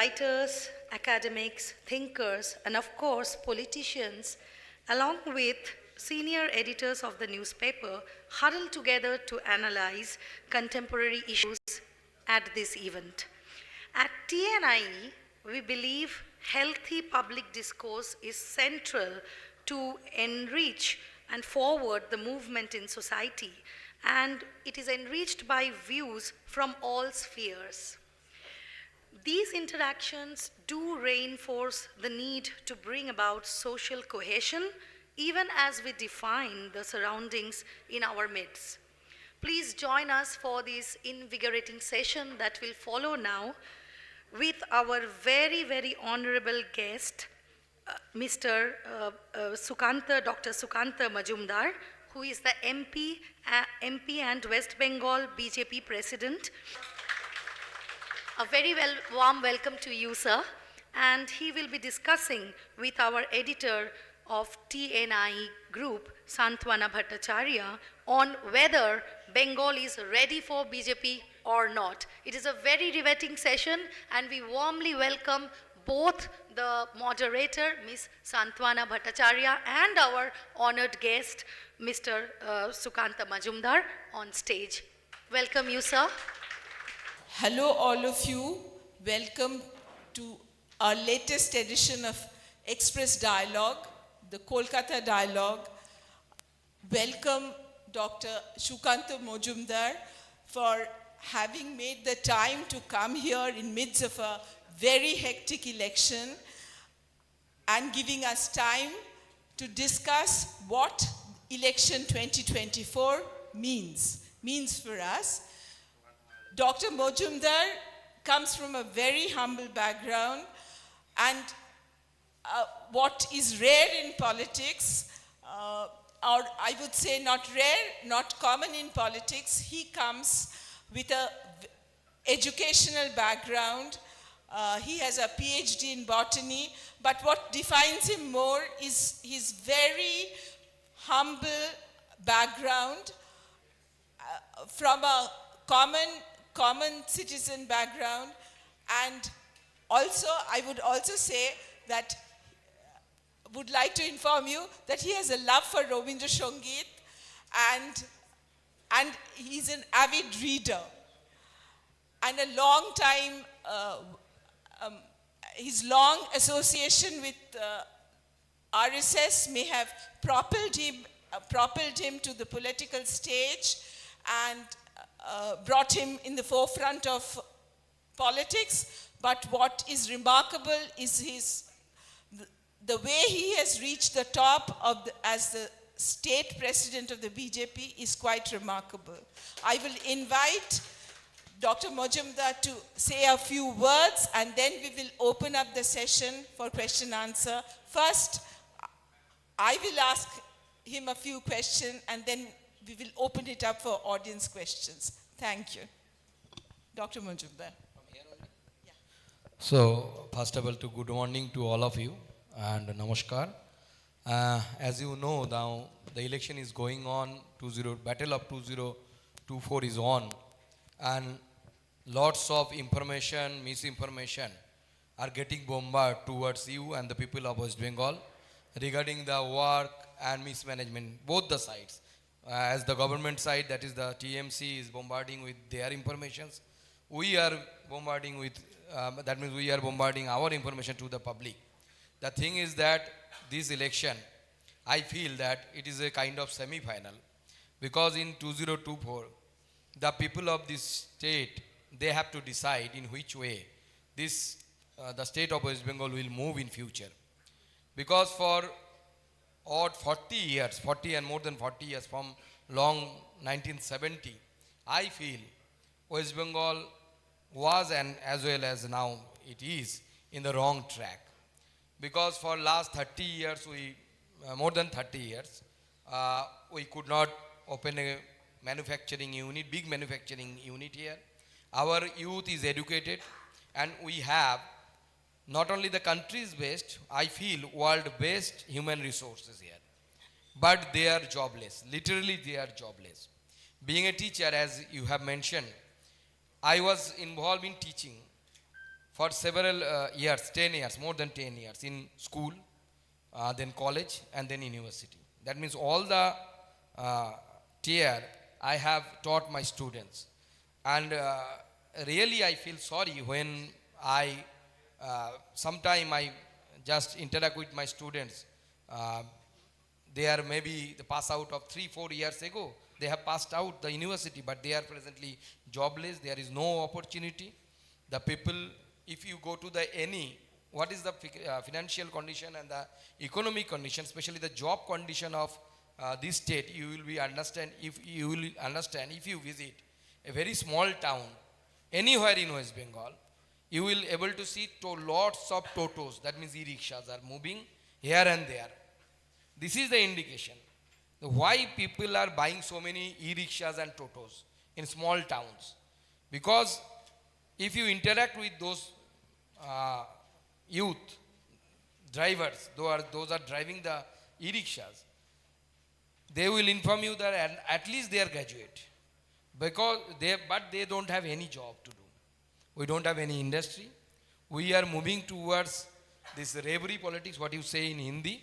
writers, academics, thinkers, and of course, politicians, along with senior editors of the newspaper, huddle together to analyze contemporary issues at this event. At TNIE, we believe healthy public discourse is central to enrich and forward the movement in society, and it is enriched by views from all spheres. These interactions do reinforce the need to bring about social cohesion even as we define the surroundings in our midst. Please join us for this invigorating session that will follow now with our very, very honorable guest, Dr. Sukanta Majumdar, who is the MP and West Bengal BJP President. A very warm welcome to you, sir. And he will be discussing with our editor of TNI Group, Santwana Bhattacharya, on whether Bengal is ready for BJP or not. It is a very riveting session, and we warmly welcome both the moderator, Ms. Santwana Bhattacharya, and our honored guest, Mr. Sukanta Majumdar, on stage. Welcome you, sir. Hello, all of you. Welcome to our latest edition of Express Dialogue, the Kolkata Dialogue. Welcome, Dr. Sukanta Majumdar, for having made the time to come here in midst of a very hectic election and giving us time to discuss what election 2024 means for us. Dr. Majumdar comes from a very humble background, and what is rare in politics, or I would say not rare, not common in politics, he comes with an educational background. He has a PhD in botany, but what defines him more is his very humble background from a common citizen background. And also, I would also say that, would like to inform you that he has a love for Rabindra Sangeet, and he's an avid reader. And a long time, his long association with RSS may have propelled him to the political stage and brought him in the forefront of politics. But what is remarkable is the way he has reached the top as the state president of the BJP is quite remarkable. I will invite Dr. Majumdar to say a few words, and then we will open up the session for question and answer. First, I will ask him a few questions, and then we will open it up for audience questions. Thank you. Dr. Majumdar. Yeah. So, first of all, good morning to all of you, and namaskar. As you know, now the election is going on, Battle of 2024 is on, and lots of information, misinformation are getting bombarded towards you and the people of West Bengal regarding the work and mismanagement, both the sides. As the government side, that is the TMC, is bombarding with their informations. We are bombarding with, that means we are bombarding our information to the public. The thing is that this election, I feel that it is a kind of semi-final, because in 2024, the people of this state, they have to decide in which way the state of West Bengal will move in future. Because for 40 years, 40 and more than 40 years, from long 1970, I feel West Bengal was, and as well as now it is, in the wrong track. Because for last 30 years, more than 30 years, we could not open a manufacturing unit, big manufacturing unit here. Our youth is educated, and we have not only the country's best, I feel world best human resources here, but they are jobless. Literally, they are jobless. Being a teacher, as you have mentioned, I was involved in teaching for several years, 10 years, more than 10 years in school, then college, and then university. That means all the uh, tier I have taught my students. And really I feel sorry when I, sometime I just interact with my students. Uh, they are maybe the pass out of 3 4 years ago, they have passed out the university, but they are presently jobless. There is no opportunity. The people, if you go to the any, what is the financial condition and the economic condition, especially the job condition of this state, you will be understand, if you will understand if you visit a very small town anywhere in West Bengal, you will able to see to lots of totos, that means e-rickshaws are moving here and there. This is the indication why people are buying so many e-rickshaws and totos in small towns. Because if you interact with those uh, youth drivers, those are driving the e-rickshaws, they will inform you that at least they are graduate, because but they don't have any job to do. We don't have any industry. We are moving towards this reverie politics, what you say in Hindi,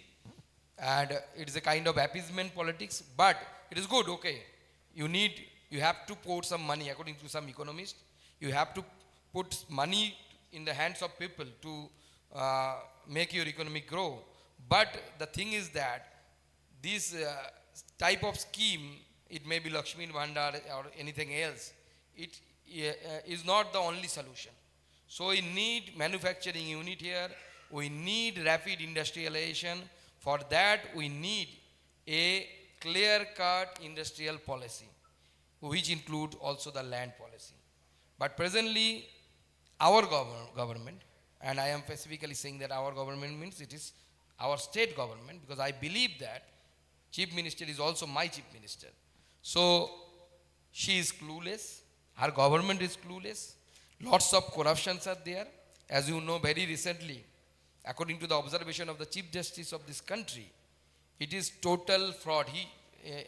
and it is a kind of appeasement politics, but it is good. Okay, you have to put some money, according to some economists, you have to put money in the hands of people to make your economy grow. But the thing is that this type of scheme, it may be Lakshmi Bhandar or anything else, it is not the only solution. So we need manufacturing unit here, we need rapid industrialization. For that we need a clear cut industrial policy, which includes also the land policy. But presently our government, and I am specifically saying that our government means it is our state government, because I believe that chief minister is also my chief minister. So she is clueless, her government is clueless, lots of corruptions are there. As you know, very recently, according to the observation of the chief justice of this country, it is total fraud. He,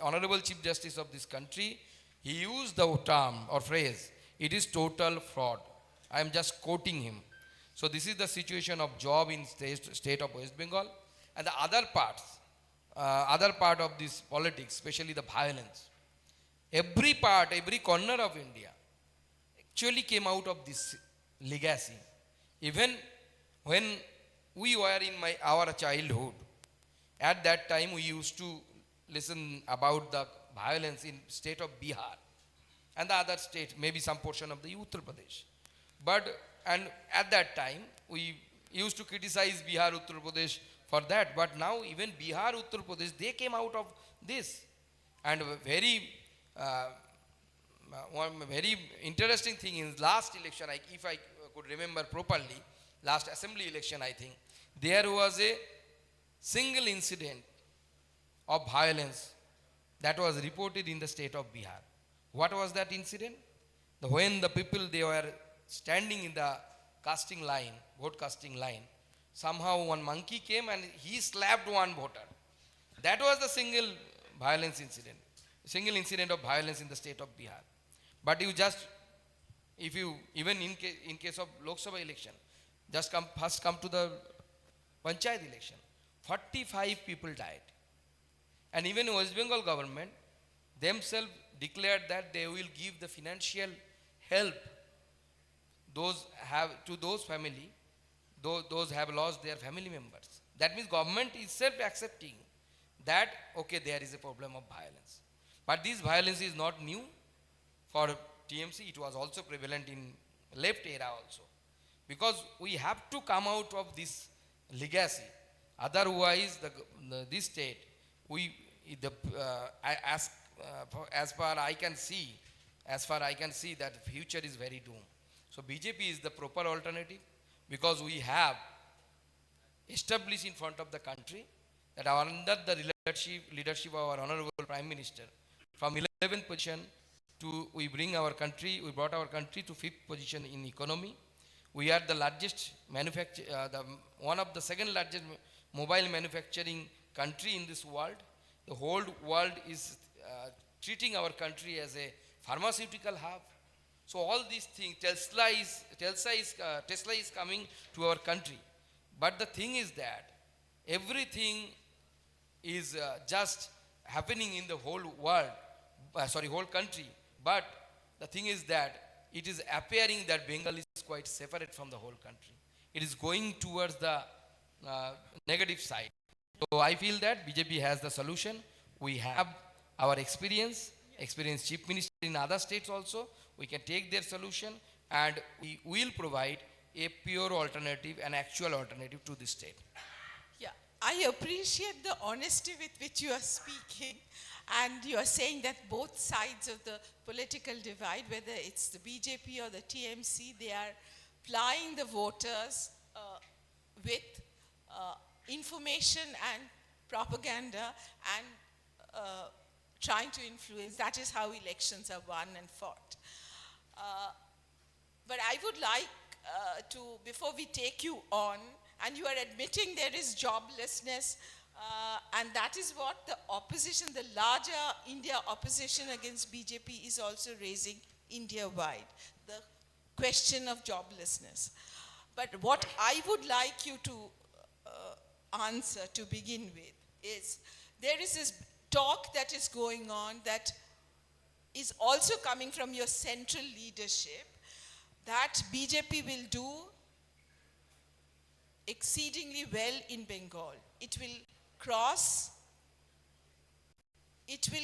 honorable chief justice of this country, he used the term or phrase, it is total fraud. I am just quoting him. So this is the situation of job in state of West Bengal. And the other part of this politics, especially the violence, every corner of India actually came out of this legacy. Even when we were in our childhood, at that time we used to listen about the violence in state of Bihar and the other state, maybe some portion of the Uttar Pradesh. But and at that time we used to criticize Bihar, Uttar Pradesh for that. But now even Bihar, Uttar Pradesh, they came out of this. And one very interesting thing in last election, if I could remember properly, last assembly election, I think, there was a single incident of violence that was reported in the state of Bihar. What was that incident? When the people, they were standing in the casting line, vote casting line, somehow one monkey came and he slapped one voter. That was the single incident of violence in the state of Bihar. But you just, if you, even in case of Lok Sabha election, just first come to the Panchayat election, 45 people died. And even West Bengal government themselves declared that they will give the financial help to those family, those have lost their family members. That means government is self accepting that okay, there is a problem of violence. But this violence is not new for TMC, it was also prevalent in left era also. Because we have to come out of this legacy. Otherwise, this state, as far I can see, that future is very doomed. So BJP is the proper alternative, because we have established in front of the country that under the leadership of our honorable Prime Minister, from 11th position we brought our country to 5th position in economy. We are the largest one of the second largest mobile manufacturing country in this world. The whole world is treating our country as a pharmaceutical hub. So all these things, Tesla is coming to our country. But the thing is that everything is just happening in the whole world, whole country. But the thing is that it is appearing that Bengal is quite separate from the whole country. It is going towards the negative side. So I feel that BJP has the solution. We have our experienced chief minister in other states also. We can take their solution and we will provide a pure alternative, an actual alternative to this state. Yeah, I appreciate the honesty with which you are speaking, and you are saying that both sides of the political divide, whether it's the BJP or the TMC, they are plying the voters with information and propaganda and trying to influence. That is how elections are won and fought. But I would like to, before we take you on, and you are admitting there is joblessness, and that is what the opposition, the larger India opposition against BJP is also raising India-wide, the question of joblessness. But what I would like you to answer to begin with is, there is this talk that is going on that is also coming from your central leadership, that BJP will do exceedingly well in Bengal. It will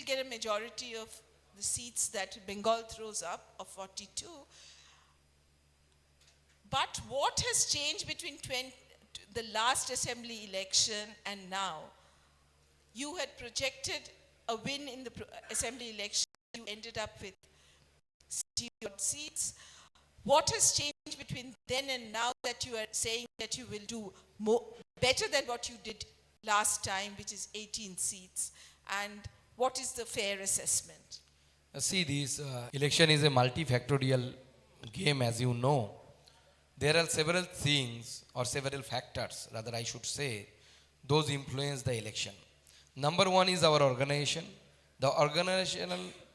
get a majority of the seats that Bengal throws up, of 42. But what has changed between the last assembly election and now? You had projected a win in the assembly election. You ended up with 60 seats. What has changed between then and now that you are saying that you will do better than what you did last time, which is 18 seats? And what is the fair assessment? See, this election is a multifactorial game, as you know. There are several things, or several factors, rather I should say, those influence the election. Number one is our organization. The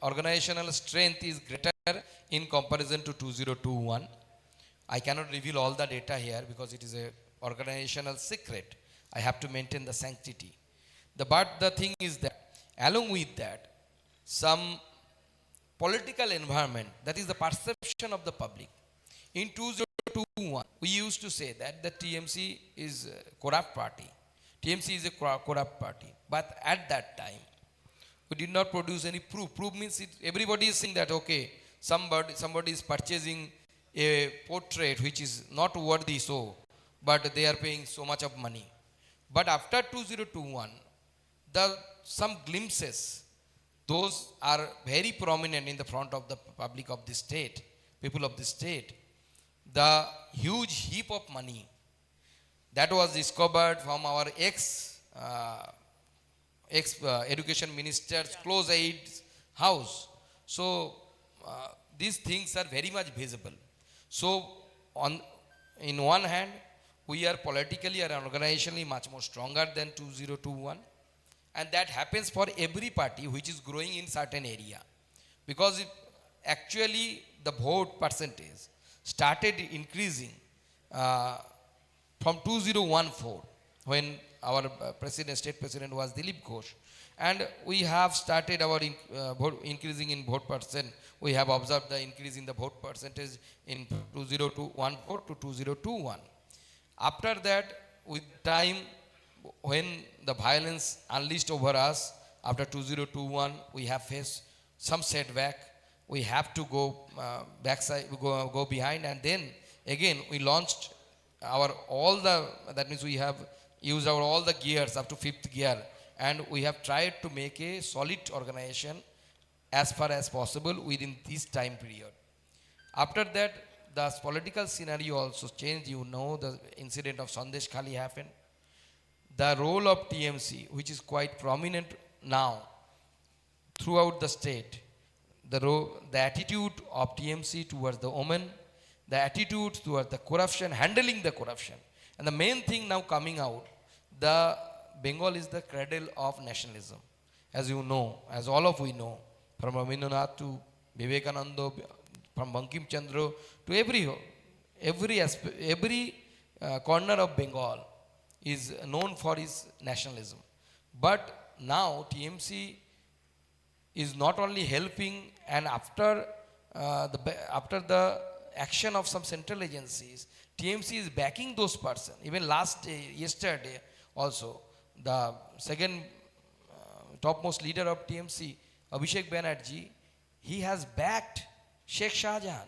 organizational strength is greater in comparison to 2021. I cannot reveal all the data here because it is a organizational secret. I have to maintain the sanctity. But the thing is that, along with that, some political environment, that is the perception of the public. In 2021, we used to say that the TMC is a corrupt party. TMC is a corrupt party. But at that time, we did not produce any proof. Proof means everybody is saying that, okay, somebody is purchasing a portrait which is not worthy so, but they are paying so much of money. But after 2021, some glimpses, those are very prominent in the front of the public of the state, people of the state. The huge heap of money that was discovered from our ex-education minister's close aide's house. So these things are very much visible. So in one hand, we are politically and organizationally much more stronger than 2021. And that happens for every party which is growing in certain area. Because actually the vote percentage started increasing from 2014 when our state president was Dilip Ghosh. And we have started our increasing in vote percent. We have observed the increase in the vote percentage in 2014 to 2021. After that, with time, when the violence unleashed over us, after 2021, we have faced some setback. We have to go backside, go behind, and then again we launched that means we have used all the gears up to 5th gear, and we have tried to make a solid organization as far as possible within this time period. After that, the political scenario also changed. You know, the incident of Sandesh Khali happened. The role of TMC, which is quite prominent now throughout the state, the attitude of TMC towards the women, the attitude towards the corruption, handling the corruption. And the main thing now coming out, the Bengal is the cradle of nationalism. As you know, as all of we know, from Rabindranath to Vivekananda from Bankim Chandra to every corner of Bengal is known for his nationalism. But now TMC is not only helping, and after the action of some central agencies, TMC is backing those persons. Even yesterday also, the second topmost leader of TMC, Abhishek Banerjee, he has backed Sheikh Shahjahan,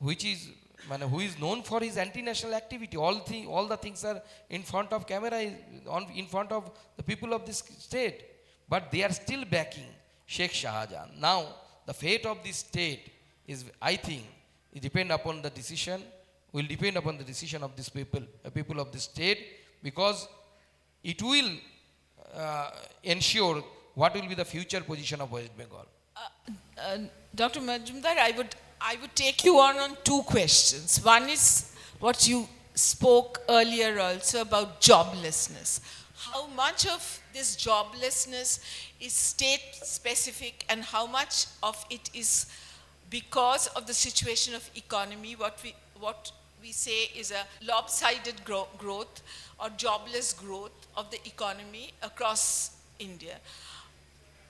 who is known for his anti-national activity. All the things are in front of camera, in front of the people of this state. But they are still backing Sheikh Shahjahan. Now, the fate of this state is, I think, will depend upon the decision of these people of the state, because it will ensure what will be the future position of West Bengal. Dr. Majumdar, I would take you on two questions. One is what you spoke earlier also about joblessness. How much of this joblessness is state specific, and how much of it is because of the situation of economy, what we say is a lopsided growth or jobless growth of the economy across India?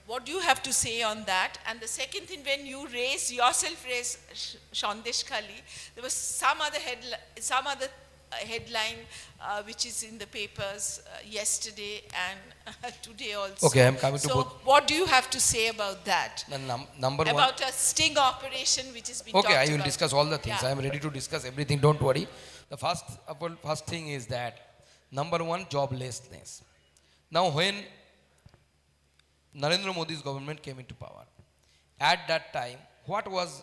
What do you have to say on that? And the second thing, when you raised Sandesh Khali, there was some other headline which is in the papers yesterday and today also. Okay, I am coming to so both. What do you have to say about that? Number one. About a sting operation which has been talked Okay, about. I will discuss all the things. Yeah. I am ready to discuss everything. Don't worry. The first thing is that, number one, joblessness. Now, when Narendra Modi's government came into power, at that time, what was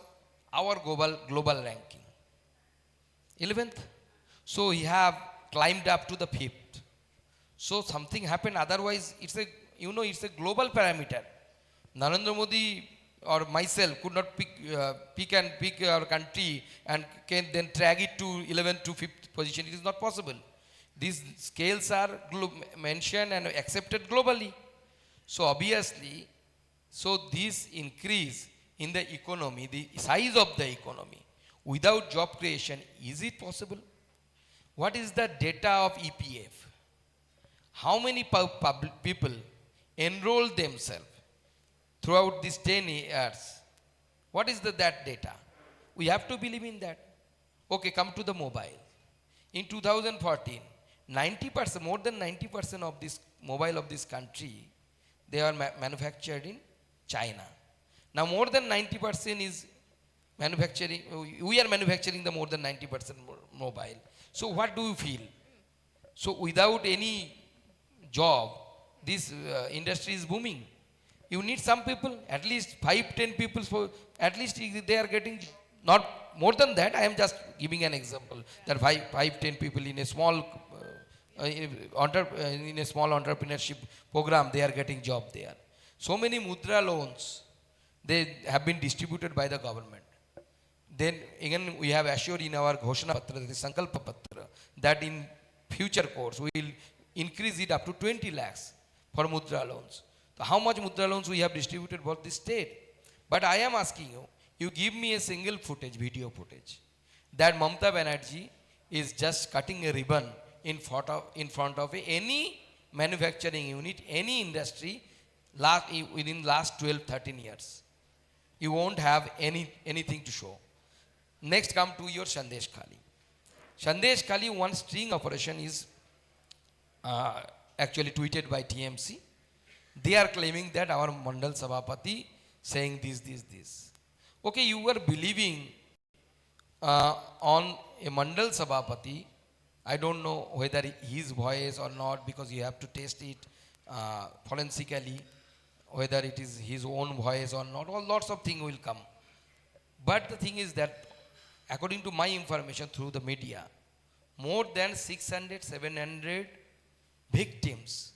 our global ranking? 11th. So he have climbed up to the 5th. So something happened. Otherwise, it's a global parameter. Narendra Modi or myself could not pick our country and can then drag it to 11th to 5th position. It is not possible. These scales are mentioned and accepted globally. So obviously, this increase in the economy, the size of the economy, without job creation, is it possible? What is the data of EPF? How many people enroll themselves throughout these 10 years? What is that data? We have to believe in that. Okay, come to the mobile. In 2014, 90%, more than 90% of this mobile of this country, they are manufactured in China. Now more than 90% is manufacturing, we are manufacturing the more than 90% mobile. So what do you feel? So without any job, this industry is booming. You need some people, at least 5-10 people, at least they are getting, not more than that. I am just giving an example, that 5-10 people in a small entrepreneurship program, they are getting job there. So many mudra loans, they have been distributed by the government. Then again, we have assured in our Ghoshana Patra, the Sankalpa Patra, that in future course we will increase it up to 20 lakhs for mudra loans. So how much mudra loans we have distributed for this state? But I am asking you, you give me a single video footage, that Mamata Banerjee is just cutting a ribbon in front of any manufacturing unit, any industry, within last 12-13 years. You won't have anything to show. Next, come to your Sandesh Khali. Sandesh Khali, one string operation is actually tweeted by TMC. They are claiming that our Mandal Sabhapati saying this. Okay, you were believing on a Mandal Sabhapati. I don't know whether his voice or not, because you have to test it forensically, whether it is his own voice or not. Lots of things will come. But the thing is that, according to my information through the media, more than 600-700 victims,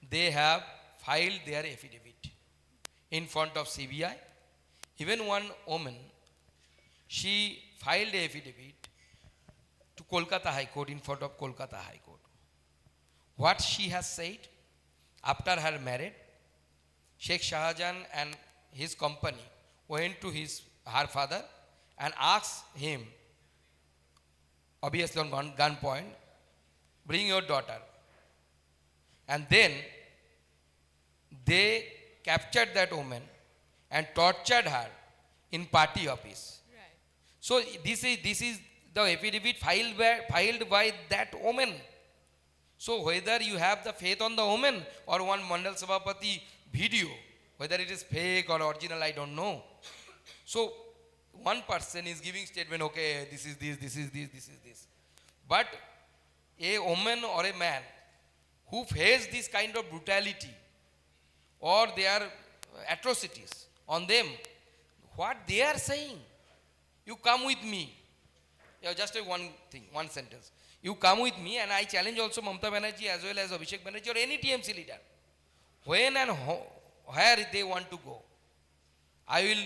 they have filed their affidavit in front of CBI. Even one woman, she filed an affidavit to Kolkata High Court, in front of Kolkata High Court. What she has said, after her marriage, Sheikh Shahjahan and his company went to her father and asked him, obviously on gunpoint, bring your daughter. And then they captured that woman and tortured her in party office. Right. So this is the affidavit filed by that woman. So whether you have the faith on the woman or one Mandal Sabhapati video, whether it is fake or original, I don't know. So one person is giving statement, okay, this is this, this is this, this is this. But a woman or a man who face this kind of brutality or their atrocities on them, what they are saying, you come with me. Yeah, just one thing, one sentence. You come with me and I challenge also Mamata Banerjee as well as Abhishek Banerjee or any TMC leader. When and where they want to go, I will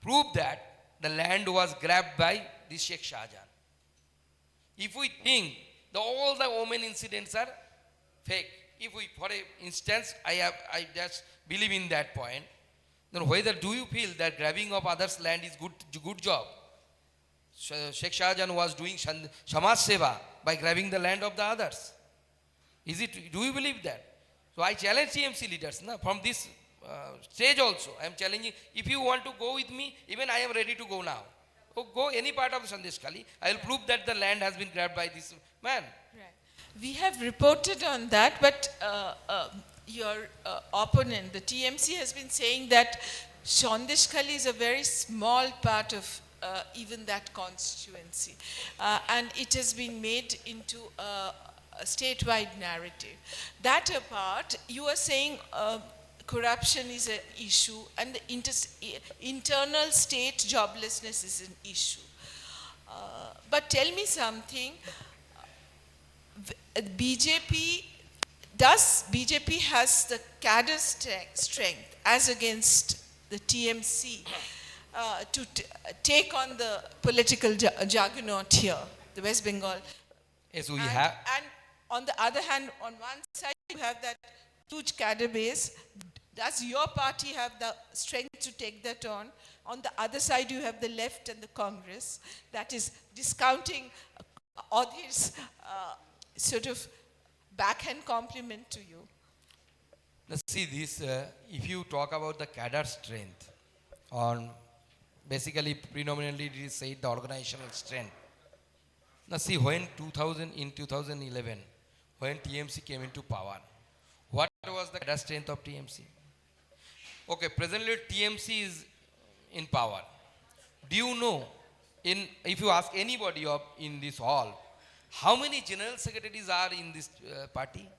prove that the land was grabbed by this Sheikh Shahjahan. If we think that all the women incidents are fake, if we, for instance, I just believe in that point, then whether do you feel that grabbing of others' land is good job? Sheikh Shahjahan was doing Samaj Seva by grabbing the land of the others. Is it? Do you believe that? So I challenge TMC leaders from this stage also. I am challenging. If you want to go with me, even I am ready to go now. So go any part of Sandesh Kali. I will prove that the land has been grabbed by this man. Right. We have reported on that, but your opponent, the TMC, has been saying that Sandeshkhali is a very small part of even that constituency. And it has been made into a statewide narrative. That apart, you are saying corruption is an issue and the internal state joblessness is an issue. But tell me something, BJP has the cadre strength as against the TMC to take on the political juggernaut here, the West Bengal. Yes, we have. And on the other hand, on one side you have that huge cadre base. Does your party have the strength to take that on? On the other side you have the left and the Congress that is discounting all these sort of backhand compliment to you. Let's see this, if you talk about the cadre strength, on basically predominantly it is said the organizational strength. Now see, in 2011, when TMC came into power, what was the cadre strength of TMC? Okay, presently TMC is in power. Do you know, if you ask anybody in this hall, how many general secretaries are in this party?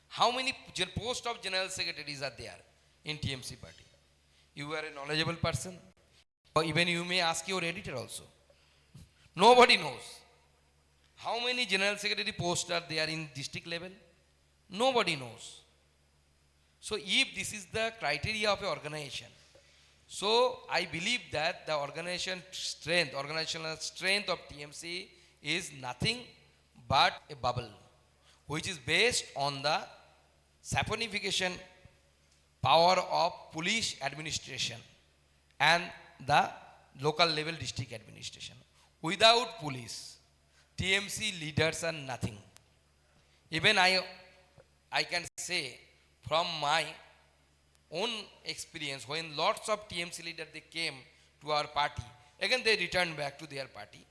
How many posts of general secretaries are there in TMC party? You are a knowledgeable person. Or even you may ask your editor also. Nobody knows. How many general secretary posts are there in district level? Nobody knows. So if this is the criteria of an organization, so I believe that the organizational strength of TMC is nothing but a bubble, which is based on the saponification power of police administration and the local level district administration. Without police, TMC leaders are nothing. Even I can say from my own experience, when lots of TMC leaders they came to our party, again they returned back to their party.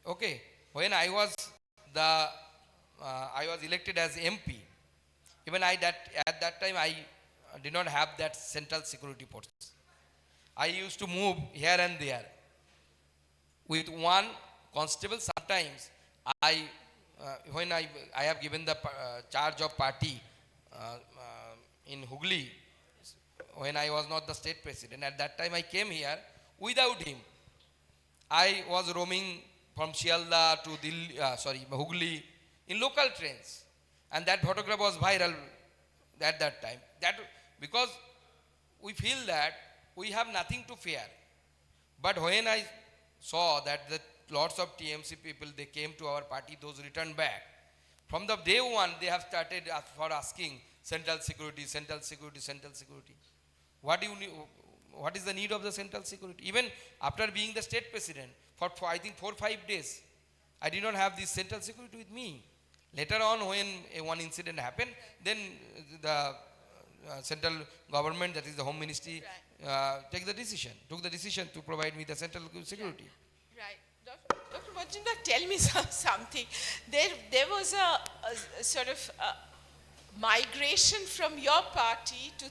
Okay, when I was elected as MP, even at that time I did not have that central security force. I used to move here and there with one constable. Sometimes when I have given the charge of party in Hooghly, when I was not the state president, at that time I came here without him. I was roaming from Shialda to Hooghly in local trains, and that photograph was viral at that time. That because we feel that we have nothing to fear. But when I saw that lots of TMC people, they came to our party, those returned back. From the day one, they have started for asking central security. What do you what is the need of the central security? Even after being the state president for I think 4 or 5 days, I did not have this central security with me. Later on, when one incident happened, then the central government, that is the Home Ministry, took the decision to provide me the central security. Right. Dr. Majumdar, tell me something. There was a sort of migration from your party to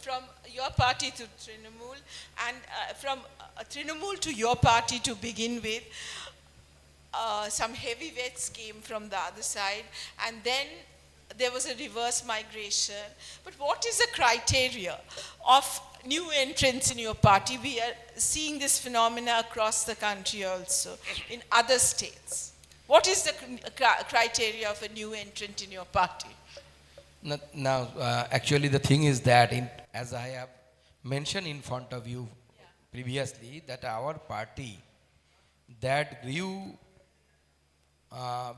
Trinamool, and from Trinamool to your party to begin with. Some heavyweights came from the other side, and then there was a reverse migration. But what is the criteria of new entrants in your party? We are seeing this phenomena across the country also, in other states. What is the criteria of a new entrant in your party? Now, actually the thing is that, as I have mentioned in front of you previously, that our party that grew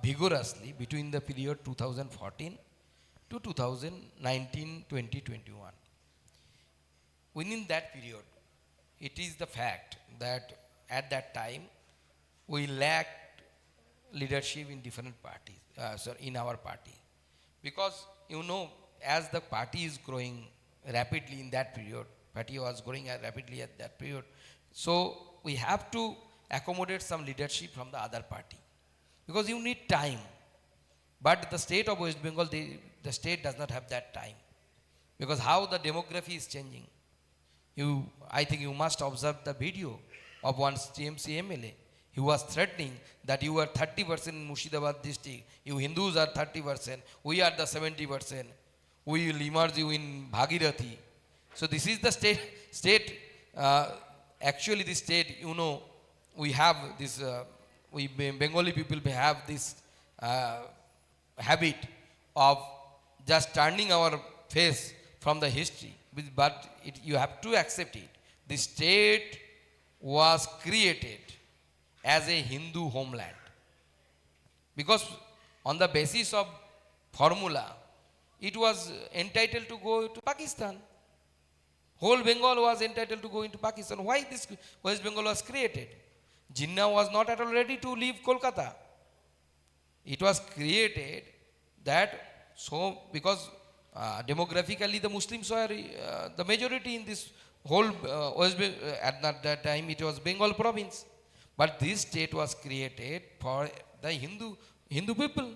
vigorously between the period 2014 to 2019-2021. Within that period, it is the fact that at that time we lacked leadership in different parties, in our party. Because as the party is growing rapidly in that period, party was growing rapidly at that period, so we have to accommodate some leadership from the other party, because you need time. But the state of West Bengal, the state does not have that time, because how the demography is changing. I think you must observe the video of one TMC MLA. He was threatening that you are 30% in Murshidabad district, you Hindus are 30%, we are the 70%, we will emerge you in Bhagirathi. So this is the state, actually the state, we have this, we Bengali people have this habit of just turning our face from the history, but you have to accept it. The state was created as a Hindu homeland, because on the basis of formula, it was entitled to go to Pakistan. Whole Bengal was entitled to go into Pakistan. Why this West Bengal was created? Jinnah was not at all ready to leave Kolkata. It was created because demographically the Muslims were the majority in this whole West Bengal. At that time it was Bengal province. But this state was created for the Hindu people.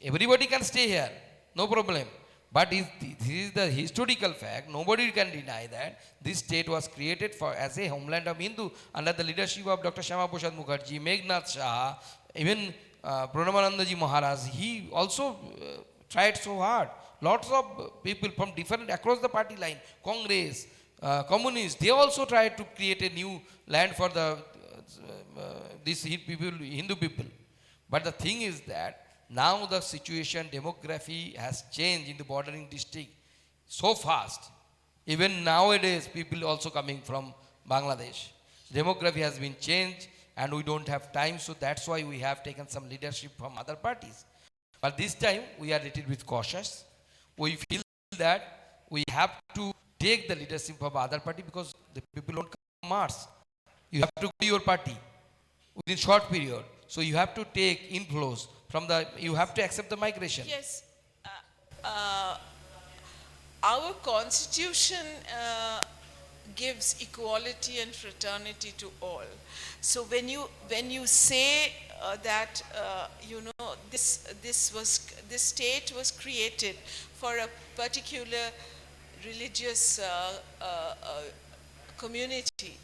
Everybody can stay here, no problem. But this is the historical fact. Nobody can deny that this state was created as a homeland of Hindu under the leadership of Dr. Shyama Prasad Mukherjee, Meghnad Shah, even Pranamanandaji Maharaj. He also tried so hard. Lots of people from different across the party line, Congress, communists, they also tried to create a new land for these Hindu people. But the thing is that now the situation, demography has changed in the bordering district so fast. Even nowadays, people also coming from Bangladesh. Demography has been changed and we don't have time, so that's why we have taken some leadership from other parties. But this time, we are a little bit cautious. We feel that we have to take the leadership of other party, because the people don't come Mars. You have to go to your party within short period. So you have to take inflows from you have to accept the migration. Yes. Our constitution gives equality and fraternity to all. So when you say that this state was created for a particular religious community,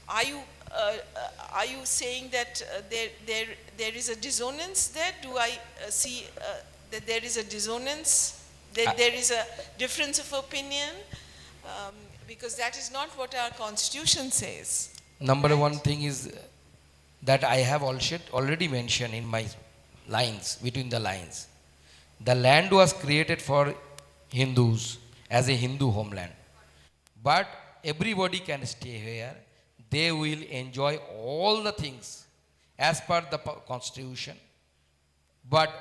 are you saying that there is a dissonance there? Do I see that there is a dissonance? That there is a difference of opinion? Because that is not what our constitution says. Number one thing is that I have already mentioned in my lines, between the lines. The land was created for Hindus as a Hindu homeland. But everybody can stay here. They will enjoy all the things as per the constitution. But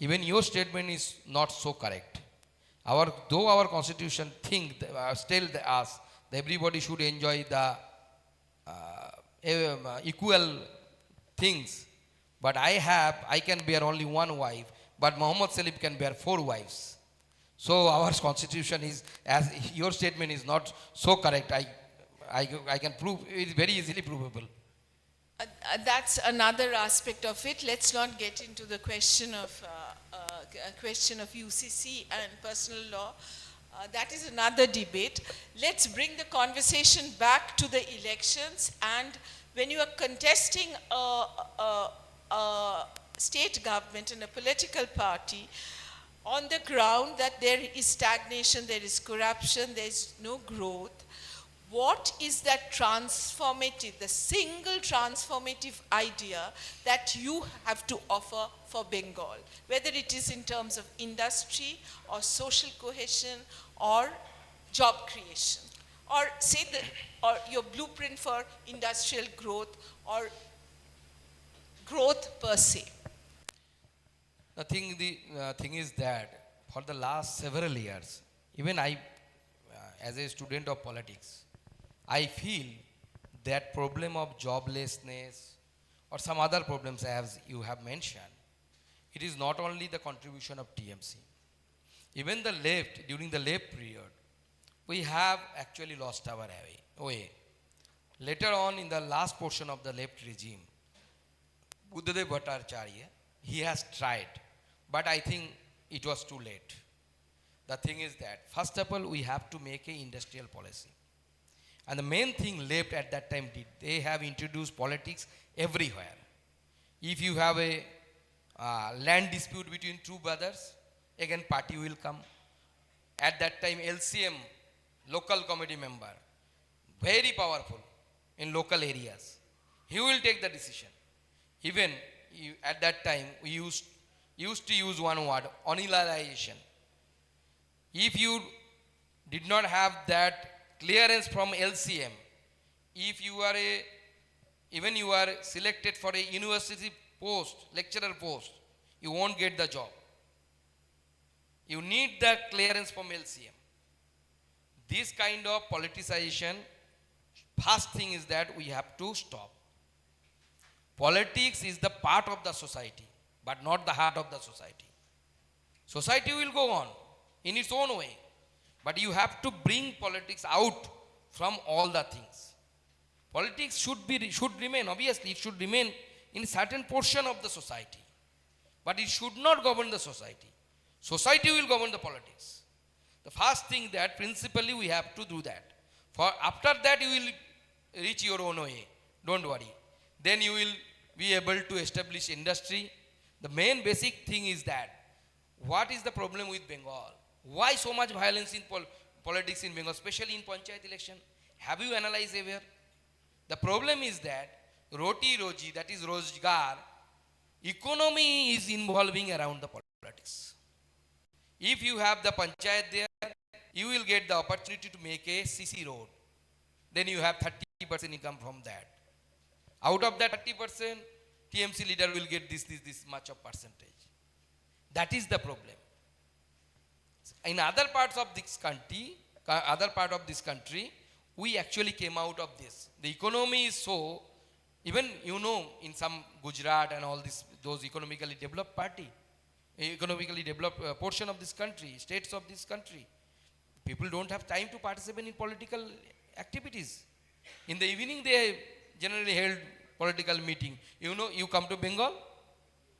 even your statement is not so correct. Though our constitution still us, that everybody should enjoy the equal things. But I can bear only one wife, but Muhammad Salib can bear 4 wives. So our constitution is, as your statement is not so correct, I can prove, it is very easily provable. That's another aspect of it. Let's not get into the question of UCC and personal law. That is another debate. Let's bring the conversation back to the elections. And when you are contesting a state government and a political party, on the ground that there is stagnation, there is corruption, there is no growth, what is that transformative, the single transformative idea that you have to offer for Bengal? Whether it is in terms of industry or social cohesion or job creation, or say or your blueprint for industrial growth or growth per se. The thing is that for the last several years, even I, as a student of politics, I feel that problem of joblessness or some other problems as you have mentioned, it is not only the contribution of TMC. Even the left, during the left period, we have actually lost our way. Later on, in the last portion of the left regime, Buddhadev Bhattacharya, he has tried, but I think it was too late. The thing is that, first of all, we have to make an industrial policy. And the main thing left at that time did, they have introduced politics everywhere. If you have a land dispute between two brothers, again party will come. At that time, LCM, local committee member, very powerful in local areas. He will take the decision. Even at that time, we used to use one word, onilarization. If you did not have that clearance from LCM, if you are even you are selected for a university post, lecturer post, you won't get the job. You need the clearance from LCM. This kind of politicization, first thing is that we have to stop. Politics is the part of the society, but not the heart of the society. Society will go on in its own way, but you have to bring politics out from all the things. Politics should remain, obviously it should remain in a certain portion of the society, but it should not govern the society. Society will govern the politics. The first thing that principally we have to do that. For after that you will reach your own way, don't worry. Then you will be able to establish industry. The main basic thing is that, what is the problem with Bengal? Why so much violence in politics in Bengal, especially in Panchayat election? Have you analyzed ever? The problem is that roti roji, that is Rozgar, economy is involving around the politics. If you have the Panchayat there, you will get the opportunity to make a CC road. Then you have 30% income from that. Out of that 30%, TMC leader will get this much of percentage. That is the problem. In other parts of this country, we actually came out of this. The economy is so, even in some Gujarat and all this, those economically developed portion of this country, states of this country, people don't have time to participate in political activities. In the evening, they generally held political meeting. You come to Bengal,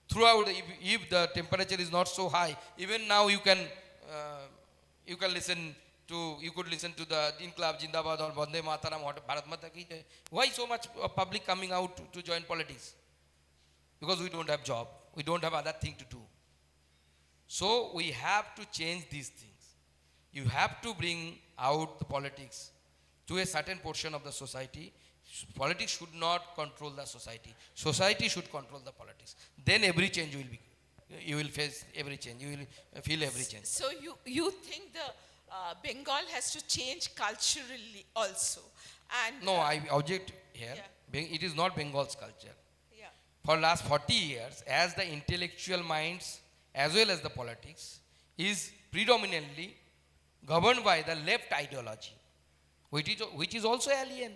throughout, if the temperature is not so high, even now you could listen to the Inkilab Jindabad or Vande Mataram or Bharat Mata Ki Jai. Why so much public coming out to join politics? Because we don't have job, we don't have other thing to do. So we have to change these things. You have to bring out the politics to a certain portion of the society. Politics should not control the society. Society should control the politics. Then every change will be, you will face every change, you will feel every change. So you think the Bengal has to change culturally also? And no, I object here. Yeah. It is not Bengal's culture. Yeah. For last 40 years, as the intellectual minds as well as the politics is predominantly governed by the left ideology, which is also alien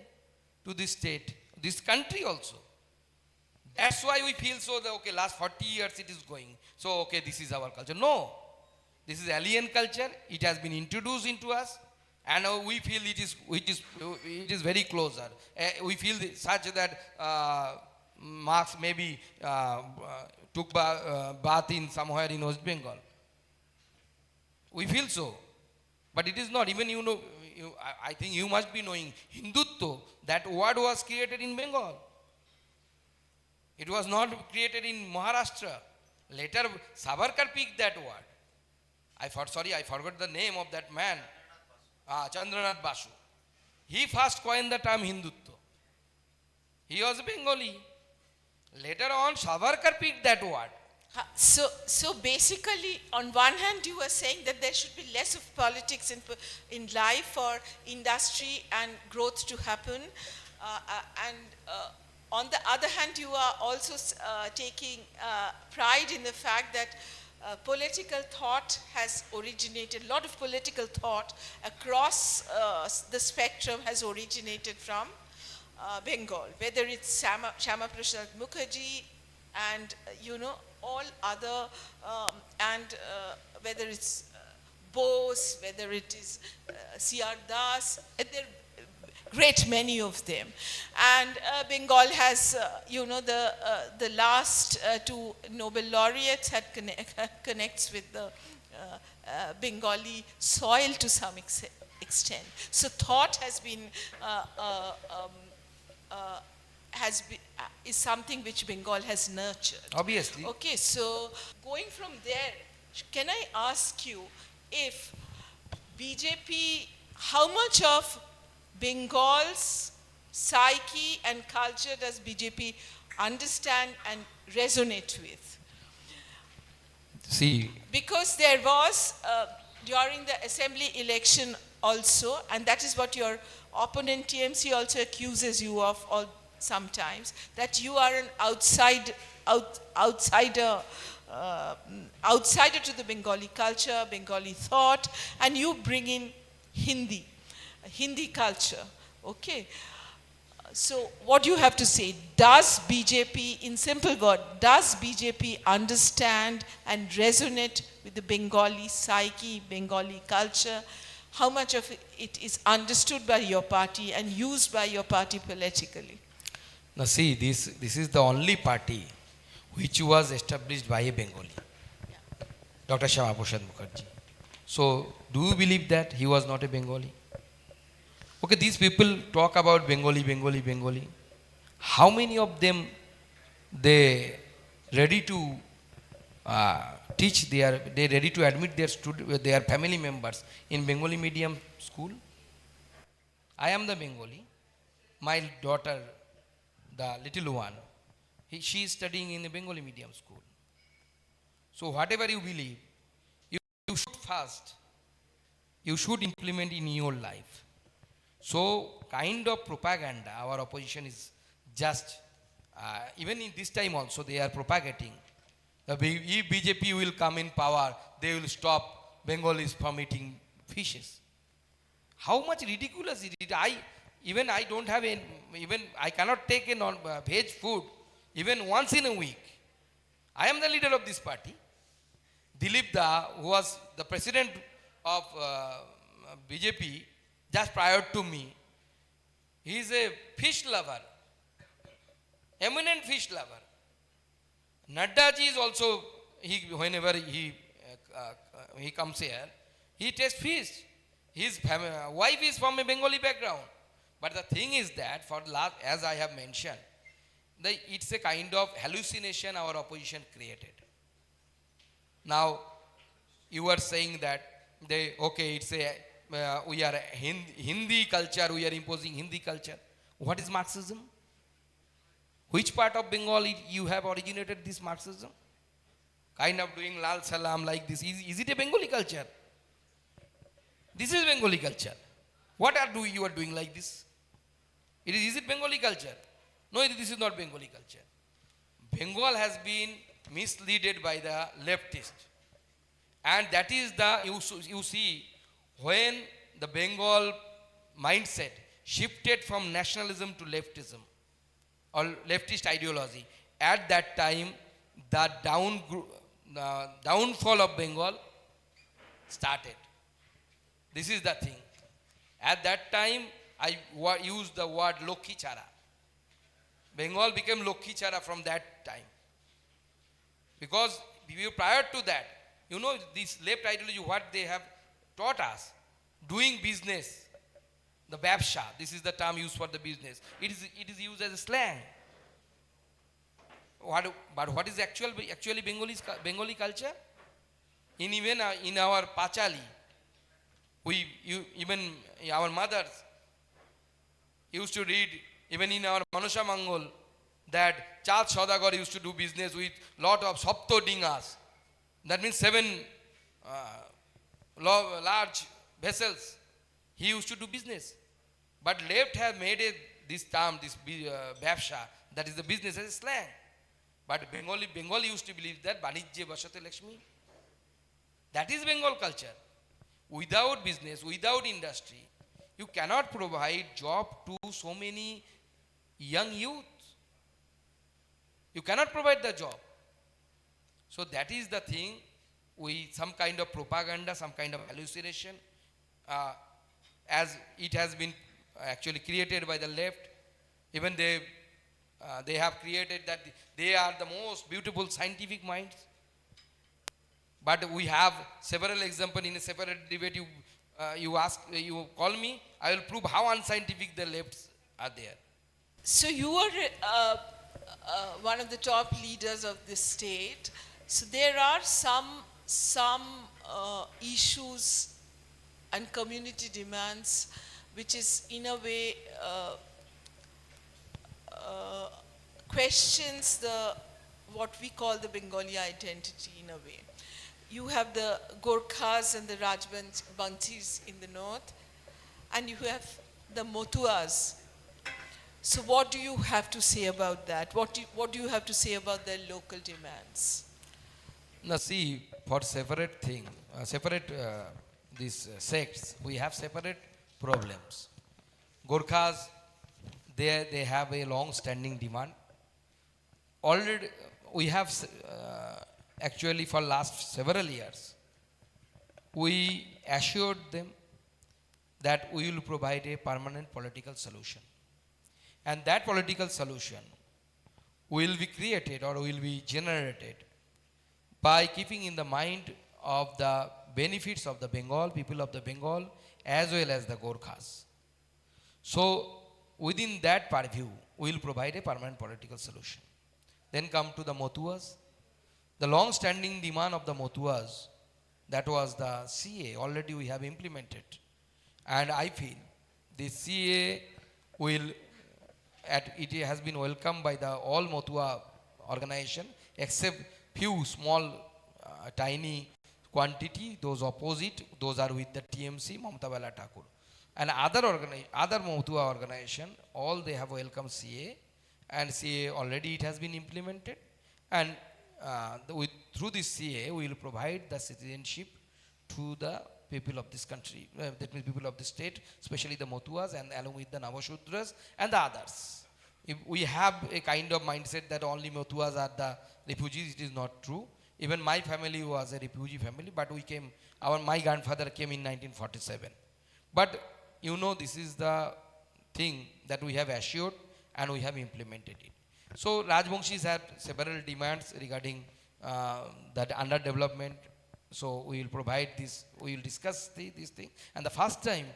to this state, this country also. That's why we feel so that, okay, last 40 years it is going. So, okay, this is our culture. No, this is alien culture. It has been introduced into us, and we feel it is very closer. We feel such that Marx maybe took bath in somewhere in West Bengal. We feel so, but it is not. Even I think you must be knowing Hindutva. That word was created in Bengal. It was not created in Maharashtra. Later, Savarkar picked that word. I forgot the name of that man. Chandranath Basu. He first coined the term Hindutva. He was Bengali. Later on, Savarkar picked that word. So basically, on one hand, you were saying that there should be less of politics in life for industry and growth to happen, and on the other hand, you are also taking pride in the fact that political thought has originated, a lot of political thought across the spectrum has originated from Bengal, whether it's Shama Prasad Mukherjee and all other, and whether it's Bose, whether it is C.R. Das, there are great many of them. And Bengal has, the last two Nobel laureates had connects with the Bengali soil to some extent. So thought has been is something which Bengal has nurtured. Obviously. Okay, so going from there, can I ask you if BJP, how much of Bengal's psyche and culture does BJP understand and resonate with? See, because there was, during the assembly election also, and that is what your opponent TMC also accuses you of all sometimes, that you are an outsider to the Bengali culture, Bengali thought, and you bring in Hindi culture. Okay. So what do you have to say? Does BJP, in simple word, does BJP understand and resonate with the Bengali psyche, Bengali culture? How much of it is understood by your party and used by your party politically? now see, this is the only party which was established by a Bengali, Dr. Shama Prasad Mukherjee. So, do you believe that he was not a Bengali? Okay, these people talk about Bengali. How many of them they ready to teach? They ready to admit their family members in Bengali medium school? I am the Bengali. My daughter, the little one, she is studying in a Bengali medium school. So whatever you believe, you should first, you should implement in your life. So kind of propaganda, our opposition is just, even in this time also they are propagating. If BJP will come in power, they will stop Bengalis from eating fishes. How much ridiculous it is. I don't have I cannot take a veg food even once in a week. I am the leader of this party. Dilip Da, who was the president of BJP just prior to me, he is a fish lover, eminent fish lover. Nadda ji is also, whenever he comes here, he tastes fish. His wife is from a Bengali background. But the thing is that, as I have mentioned, it's a kind of hallucination our opposition created. Now, you are saying that, we are Hindi culture, we are imposing Hindi culture. What is Marxism? Which part of Bengal you have originated this Marxism? Kind of doing Lal Salam like this. Is it a Bengali culture? This is Bengali culture. What you are doing like this? Is it Bengali culture? No, this is not Bengali culture. Bengal has been misleaded by the leftist. And that is the, you see, when the Bengal mindset shifted from nationalism to leftism or leftist ideology, at that time the downfall of Bengal started. This is the thing. At that time, I used the word Lokhi Chara. Bengal became Lokhi Chara from that time. Because prior to that, you know, this left ideology, what they have taught us, doing business, the babsha, this is the term used for the business. It is used as a slang. But what is actually Bengali culture? Even in our Pachali, even our mothers used to read, even in our Manusha Mangol, that Chad Saudagar used to do business with lot of Sapto Dingas. That means 7 large vessels. He used to do business. But left have made this term, this babsha, that is the business, as a slang. But Bengali used to believe that Banijje Basate Lakshmi. That is Bengal culture. Without business, without industry, you cannot provide job to so many young youth. You cannot provide the job. So that is the thing. Some kind of propaganda, some kind of hallucination, as it has been actually created by the left. Even they have created that they are the most beautiful scientific minds. But we have several examples in a separate debate. You call me, I will prove how unscientific the lefts are there. So you are one of the top leaders of this state. So there are some issues and community demands which is in a way questions what we call the Bengali identity in a way. You have the Gorkhas and the Rajbansis in the north, and you have the Motuas. So what do you have to say about that? What do you have to say about their local demands? Now see, for separate these sects, we have separate problems. Gorkhas, they have a long-standing demand. Already, we have actually for last several years, we assured them that we will provide a permanent political solution. And that political solution will be created or will be generated by keeping in the mind of the benefits of the Bengal, people of the Bengal, as well as the Gorkhas. So within that purview, we will provide a permanent political solution. Then come to the Motuas. The long-standing demand of the Motuas, that was the CA, already we have implemented. And I feel the CA it has been welcomed by the all Motua organization, except few small, tiny quantity, those opposite, those are with the TMC, Mamata Bala Thakur. And other Motua organization, all they have welcomed CA, and CA already it has been implemented. And through this CA, we will provide the citizenship to the people of this country, that means people of the state, especially the Motuas, and along with the Navashudras and the others. If we have a kind of mindset that only Motuas are the refugees, it is not true. Even my family was a refugee family, but my grandfather came in 1947. But you know, this is the thing that we have assured and we have implemented it. So Rajbanshis have several demands regarding that underdevelopment. So we will provide this, we will discuss this thing. And the first time.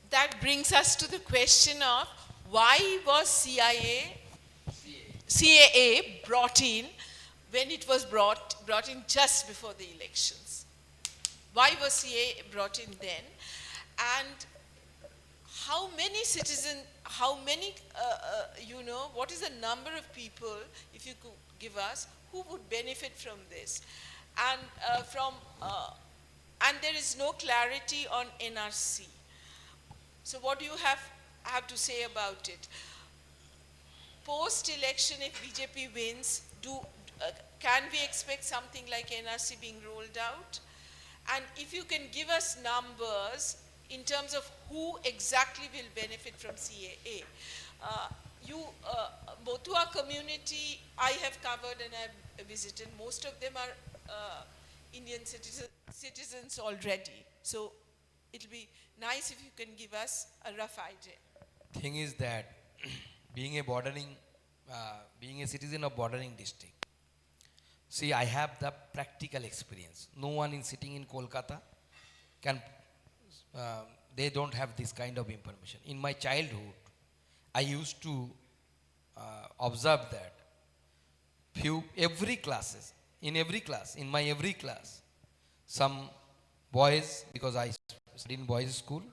That brings us to the question of why was CAA brought in when it was brought in just before the elections? Why was CAA brought in then? And how many citizens, what is the number of people, if you could give us, who would benefit from this? And and there is no clarity on NRC. So what do you have to say about it? Post-election, if BJP wins, can we expect something like NRC being rolled out? And if you can give us numbers in terms of who exactly will benefit from CAA. Botua community, I have covered and I've visited. Most of them are Indian citizens already. So it'll be nice if you can give us a rough idea. Thing is that being a being a citizen of bordering district, see, I have the practical experience. No one in sitting in Kolkata can, they don't have this kind of information. In my childhood, I used to observe that in my every class, some boys, because I studied in boys' school,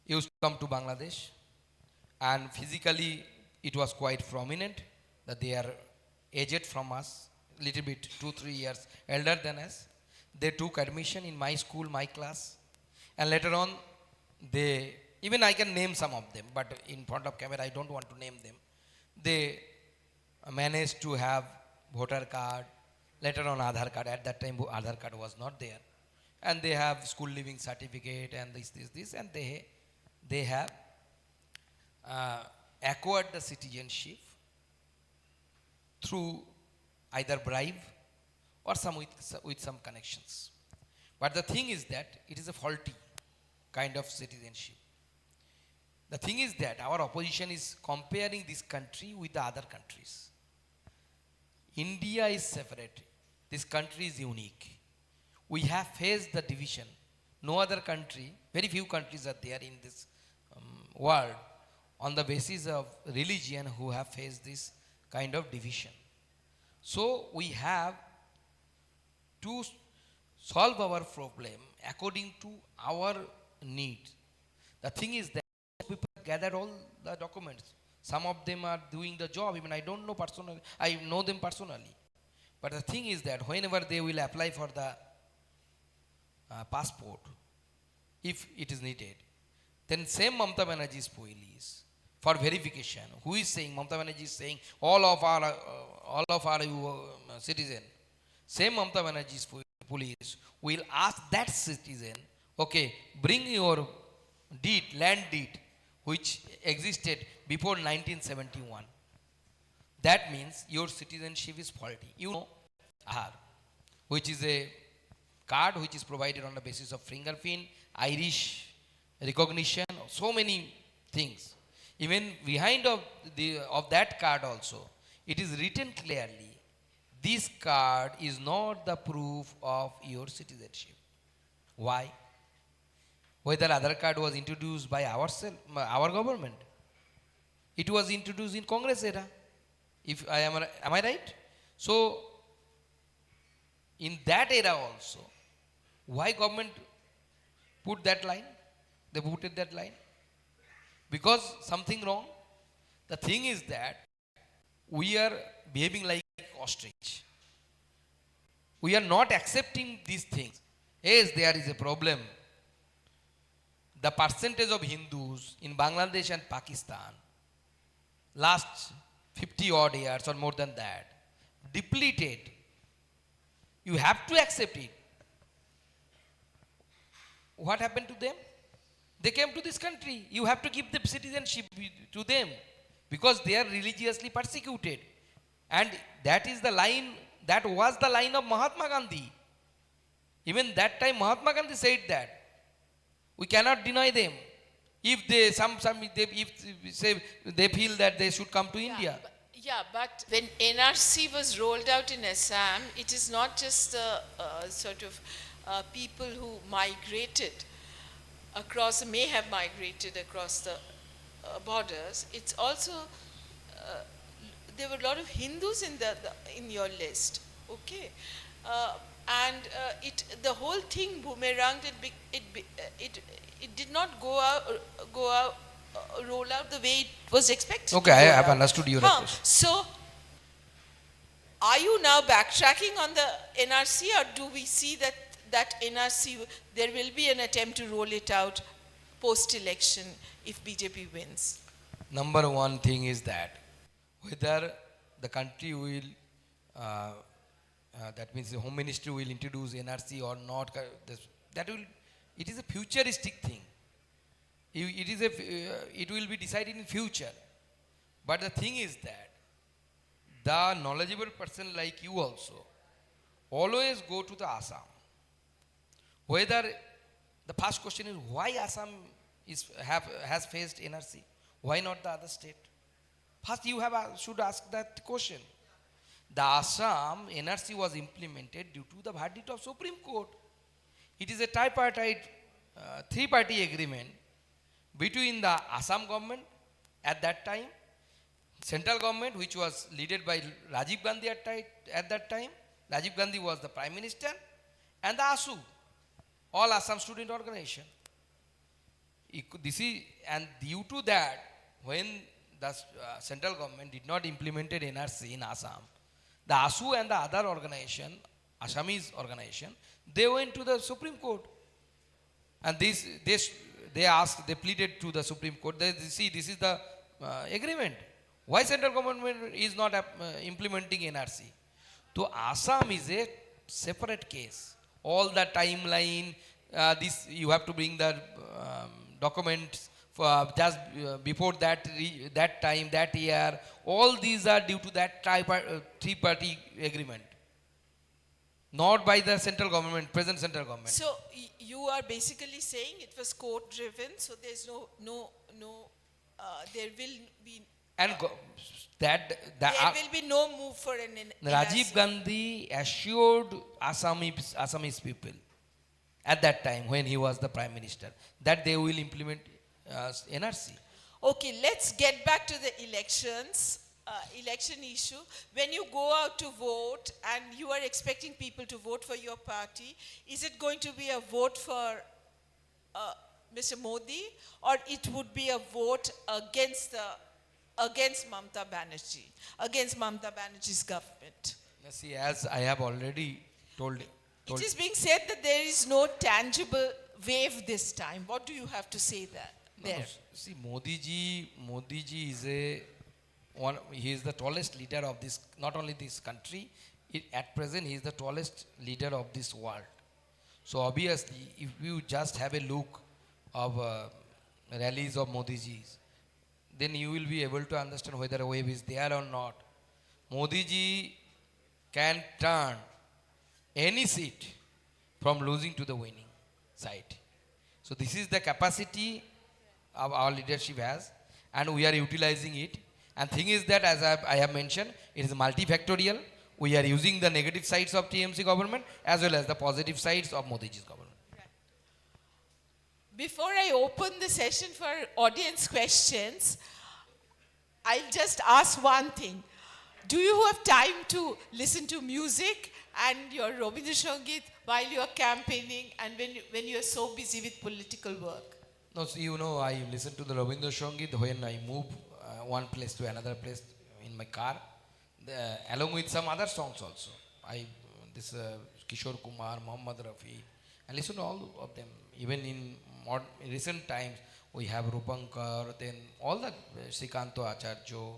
used to come to Bangladesh, and physically it was quite prominent that they are aged from us, little bit 2-3 years elder than us. They took admission in my school, my class, and later on they, even I can name some of them, but in front of camera I don't want to name them. They managed to have voter card, later on Aadhaar card. At that time Aadhaar card was not there, and they have school living certificate and this, and they have acquired the citizenship through either bribe or some with some connections. But the thing is that it is a faulty kind of citizenship. The thing is that our opposition is comparing this country with the other countries. India is separate. This country is unique. We have faced the division. No other country, very few countries are there in this world on the basis of religion who have faced this kind of division. So we have to solve our problem according to our need. The thing is that people gather all the documents. Some of them are doing the job, even I don't know personally, I know them personally. But the thing is that whenever they will apply for the passport, if it is needed, then same Mamata Banerjee's police for verification, who is saying, Mamata Banerjee is saying, all of our citizen, same Mamata Banerjee's police will ask that citizen, okay, bring your deed, land deed, which existed before 1971. That means your citizenship is faulty. You know, Aadhaar, which is a card which is provided on the basis of fingerprint, iris recognition, so many things. Even behind of that card also, it is written clearly, this card is not the proof of your citizenship. Why? Whether Aadhaar card was introduced by our government, it was introduced in Congress era. If I am I right? So in that era also, why government put that line? They put that line because something wrong. The thing is that we are behaving like ostrich. We are not accepting these things. Yes, there is a problem. The percentage of Hindus in Bangladesh and Pakistan last 50 odd years or more than that depleted. You have to accept it. What happened to them? They came to this country. You have to give the citizenship to them because they are religiously persecuted. And that is the line, that was the line of Mahatma Gandhi. Even that time Mahatma Gandhi said that. We cannot deny them. If they they feel that they should come to India. But when NRC was rolled out in Assam, it is not just the people who migrated across, may have migrated across the borders. It's also there were a lot of Hindus in your list, okay, and the whole thing boomeranged. It did not go out. Roll out the way it was expected. Okay, I have understood your question. So, are you now backtracking on the NRC, or do we see that NRC, there will be an attempt to roll it out post-election if BJP wins? Number one thing is that whether the country will that means the Home Ministry will introduce NRC or not. That will, it is a futuristic thing. It is a, it will be decided in future. But the thing is that the knowledgeable person like you also always go to the Assam. Whether the first question is why Assam has faced NRC, why not the other state? First you should ask that question. The Assam NRC was implemented due to the verdict of Supreme Court. It is a tripartite, three-party agreement between the Assam government at that time, central government which was led by Rajiv Gandhi at that time. Rajiv Gandhi was the Prime Minister, and the ASU, all Assam Student Organization. This is, and due to that, when the central government did not implemented NRC in Assam, the ASU and the other organization, Assamese organization, they went to the Supreme Court. And they asked, they pleaded to the Supreme Court, see, this is the agreement. Why central government is not implementing NRC? So Assam is a separate case. All the timeline, this you have to bring the documents for just before that time, that year. All these are due to that three-party agreement, not by the central government, present central government. So you are basically saying it was court-driven, so there's there will be And there will be no move for an Rajiv NRC. Gandhi assured Assamese people at that time when he was the Prime Minister that they will implement NRC. Okay, let's get back to the elections, election issue. When you go out to vote and you are expecting people to vote for your party, is it going to be a vote for Mr. Modi, or it would be a vote against Mamata Banerjee, against Mamata Banerjee's government? Now see, as I have already told It is being said that there is no tangible wave this time. What do you have to say there? See, Modi ji is he is the tallest leader of this, not only this country, at present he is the tallest leader of this world. So obviously, if you just have a look of rallies of Modi ji's, then you will be able to understand whether a wave is there or not. Modi ji can turn any seat from losing to the winning side. So this is the capacity of our leadership has, and we are utilizing it. And thing is that, as I have mentioned, it is multifactorial. We are using the negative sides of TMC government as well as the positive sides of Modi ji's government. Before I open the session for audience questions, I'll just ask one thing. Do you have time to listen to music and your Rabindra Sangeet while you are campaigning and when you are so busy with political work? No, so you know, I listen to the Rabindra Sangeet when I move one place to another place in my car, along with some other songs also. Kishore Kumar, Mohammad Rafi, I listen to all of them. Even in recent times, we have Rupankar, then all the Sukanta Acharjo,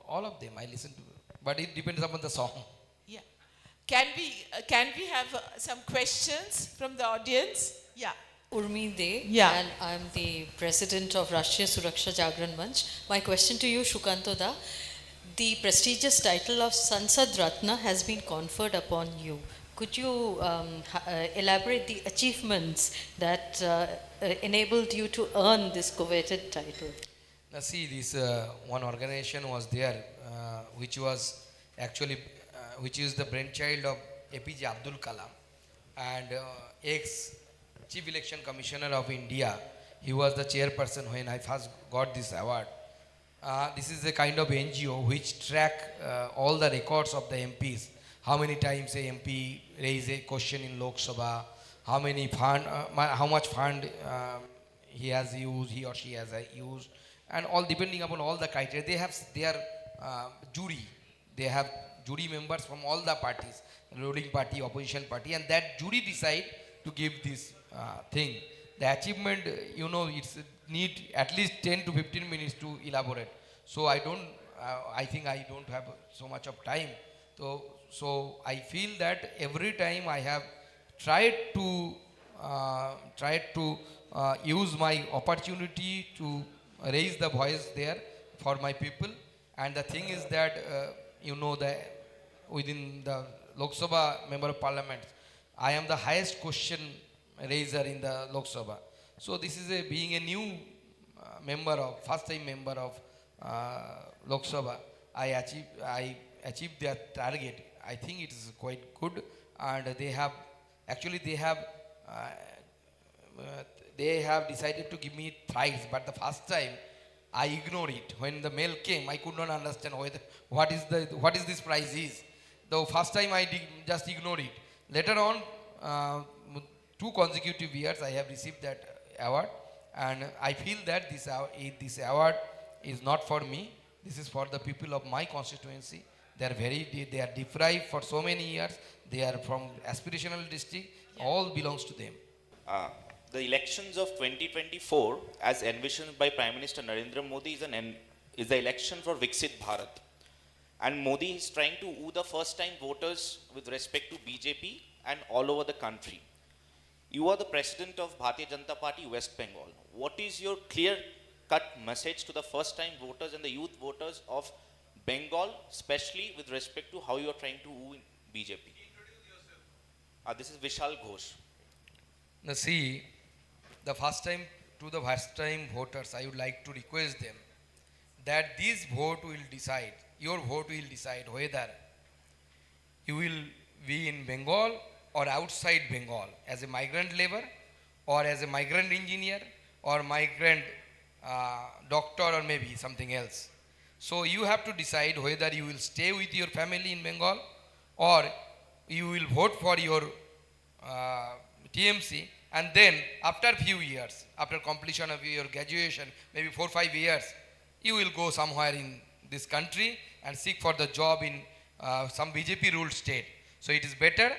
all of them I listen to. But it depends upon the song. Yeah. Can we have some questions from the audience? Yeah. Urmi De, Yeah. and I'm the president of Rashtriya Suraksha Jagran Manch. My question to you, Sukanta Da, the prestigious title of Sansad Ratna has been conferred upon you. Could you elaborate the achievements that enabled you to earn this coveted title? Now see, this one organization was there, which was actually, which is the brainchild of APJ Abdul Kalam and ex-Chief Election Commissioner of India. He was the chairperson when I first got this award. This is a kind of NGO which track all the records of the MPs. How many times a MP raise a question in Lok Sabha, how much fund he or she has used, and all depending upon all the criteria. They have their jury. They have jury members from all the parties, ruling party, opposition party, and that jury decide to give this thing. The achievement, you know, it's need at least 10 to 15 minutes to elaborate. So I think I don't have so much of time. So I feel that every time I have tried to use my opportunity to raise the voice there for my people. And the thing is that that within the Lok Sabha member of parliament, I am the highest question raiser in the Lok Sabha. So this is being a new first time member of Lok Sabha. I achieved their target. I think it is quite good, and uh, they have decided to give me thrice, but the first time I ignored it. When the mail came, I could not understand what is this prize is. The first time just ignored it. Later on, uh, 2 consecutive years I have received that award, and I feel that this award is not for me. This is for the people of my constituency. They are deprived for so many years. They are from aspirational district. All belongs to them. Uh, the elections of 2024, as envisioned by Prime Minister Narendra Modi, is the election for Viksit Bharat. And Modi is trying to woo the first time voters with respect to BJP and all over the country. You are the president of Bharatiya Janata Party West Bengal. What is your clear cut message to the first time voters and the youth voters of Bengal, especially with respect to how you are trying to woo BJP? This is Vishal Ghosh. Now see, the first time voters, I would like to request them that your vote will decide whether you will be in Bengal or outside Bengal as a migrant labor or as a migrant engineer or migrant doctor or maybe something else. So you have to decide whether you will stay with your family in Bengal or you will vote for your TMC, and then after few years, after completion of your graduation, maybe 4-5 years, you will go somewhere in this country and seek for the job in some BJP ruled state. So it is better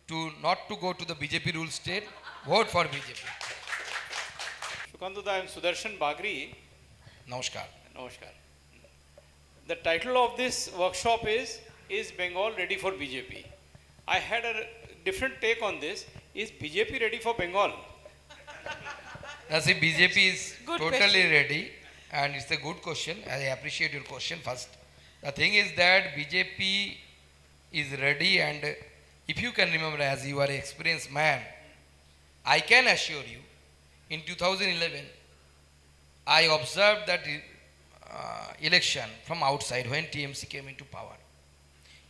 to not to go to the BJP ruled state, vote for BJP. Sukanta, I am Sudarshan Bagri. Namaskar. Namaskar. The title of this workshop is Bengal ready for BJP? I had a different take on this. Is BJP ready for Bengal? Now see, BJP is Good totally question. ready, and it's a good question. I appreciate your question first. The thing is that BJP is ready, and if you can remember, as you are an experienced man, I can assure you, in 2011, I observed that election from outside when TMC came into power.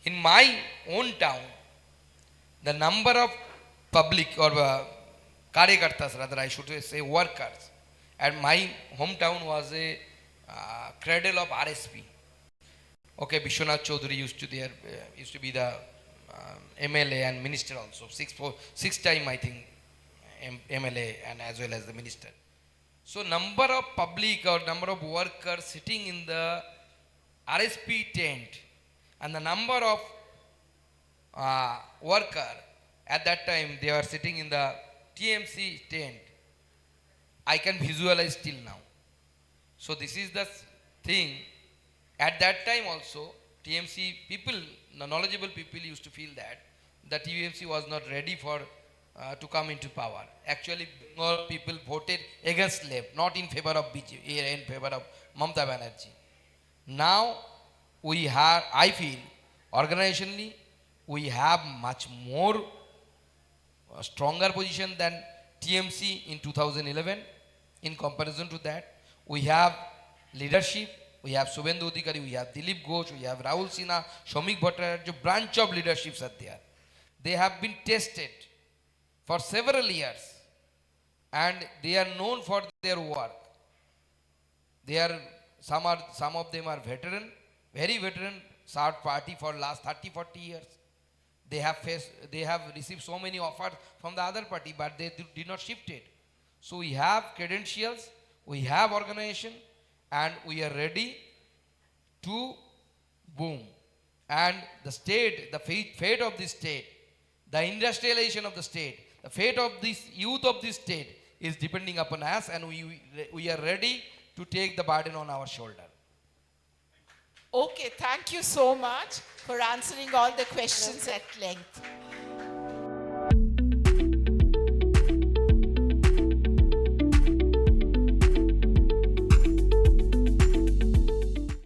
In my own town, the number of public or karyakartas, rather I should say workers, at my hometown was a cradle of RSP. Okay, Vishwanath Chaudhary used to be the MLA and minister also, six time I think MLA and as well as the minister. So number of public or number of workers sitting in the RSP tent and the number of worker at that time they were sitting in the TMC tent, I can visualize till now. So this is the thing. At that time also, TMC people, the knowledgeable people used to feel that the TMC was not ready for to come into power. Actually, Bengal people voted against left, not in favor of BJP, in favor of Mamata Banerjee. Now we have, I feel, organizationally, we have much more stronger position than TMC in 2011. In comparison to that, we have leadership. We have Subhendu Adhikari, we have Dilip Ghosh, we have Rahul Sinha, Shomik Bhattacharya, branch of leaderships are there. They have been tested for several years and they are known for their work. Some of them are veteran, very veteran, served party for last 30-40 years. They have received so many offers from the other party, but they did not shift it. So we have credentials, we have organization, and we are ready to boom. And the state, the fate of this state, the industrialization of the state, the fate of this youth of this state is depending upon us, and we are ready to take the burden on our shoulder. Okay, thank you so much for answering all the questions at length.